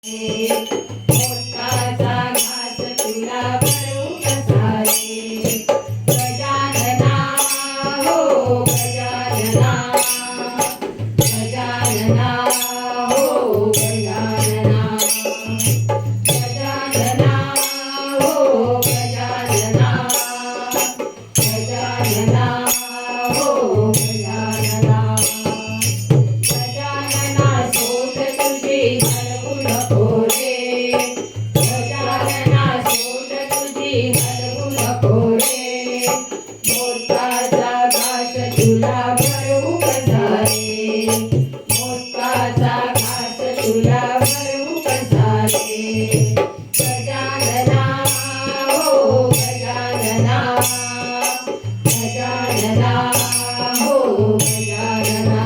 मोठा घास तुला भरू कसा रे गजानना हो गजानना गजानना हो गजानना गजानना हो गजानना गजानना हो गजानना गजानना सोड तुझी हलवू नको रे गजानना सोड तुझी हलवू नको रे मोठाचा घास तुला भरू कसा रे मोठाचा घास तुला भरू कसा रे गजानना हो गजानना गजानना हो गजानना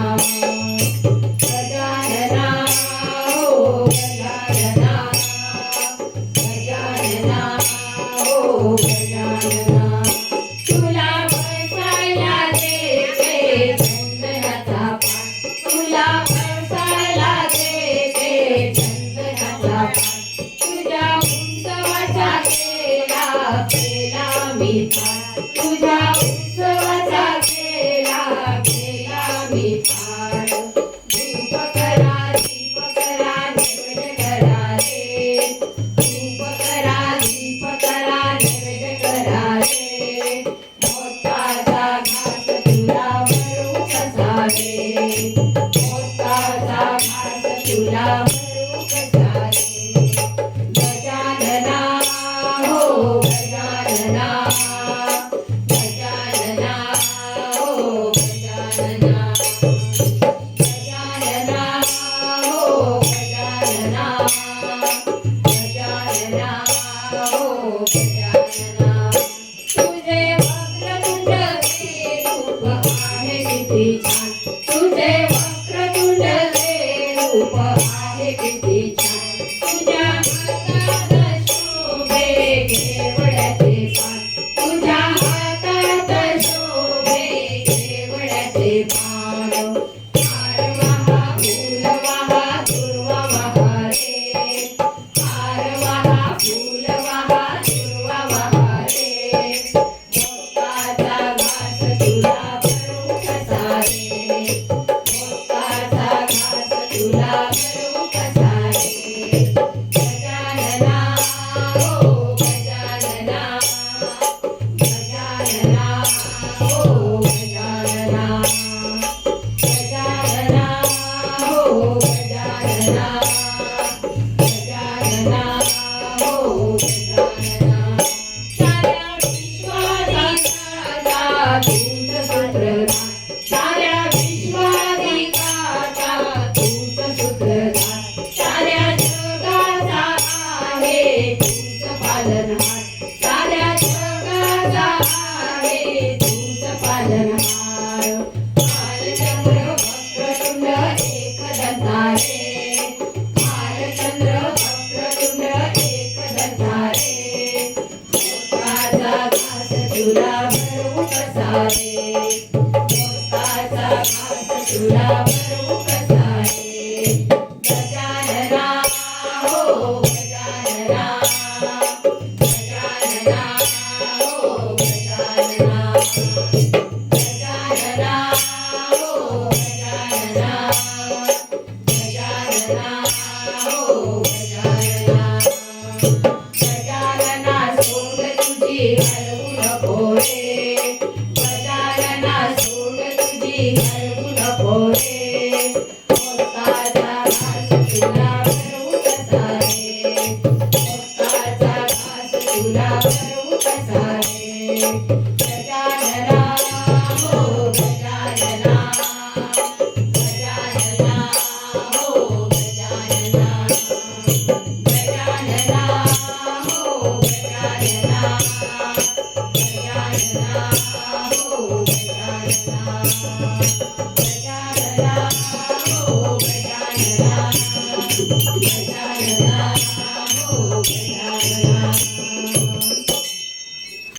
गजानना हो गजानना गजानना हो गजानना तुला बसायला देते चंदनाचा पाट तुला बसायला देते चंदनाचा पाट तुझ्या उत्सवाचा केला केला मी थाट तुझ्या उत्सवाचा केला केला मी थाट धूप करा दीप करा नैवेद्य करा रे धूप करा दीप करा नैवेद्य करा रे मोठाचा घास तुला भरू कसा रे मोठाचा घास तुला भरू कसा रे गजानना हो गजानना गजानना हो गजानना गजानना हो गजानना गजानना हो गजानना तुझे वक्रतुंड हे रूप आहे किती छान तुझे वक्रतुंड हे रूप आहे किती छान तुझ्या हातात शोभे केवड्याचे पान तुझ्या हातात शोभे केवड्याचे पान हार वाहा फूल वाहा दुर्वा वाहा रे हार वाहा फूल वाहा दुर्वा वाहा रे मोठाचा घास तुला भरू कसा रे मोठाचा घास तुला भरू कसा रे गजानना हो गजानना गजानना हो गजानना गजानना हो गजानना गजानना हो गजानना साऱ्या विश्वाधिकाचा तूच सूत्रधार साऱ्या विश्वाधिकाचा तूच सूत्रधार साऱ्या जगाचा आहे तूच पालनहार साऱ्या जगाचा आहे तूच पालनहार बालचंद्र वक्रतुंड एकदंता रे बालचंद्र वक्रतुंड एकदंता रे मोठाचा घास तुला भरू कसा रे मोठाचा घास तुला भरू कसा रे गजानना हो गजानना गजानना हो गजानना गजानना हो गजानना गजानना हो गजानना गजानना सोड तुझी हलवू नको रे गजानना सोड तुझी हलवू नको रे मोठाचा घास तुला भरू कसा रे मोठाचा घास तुला भरू कसा रे गजानना हो गजानना गजानना हो गजानना गजानना हो गजानना गजानना हो गजानना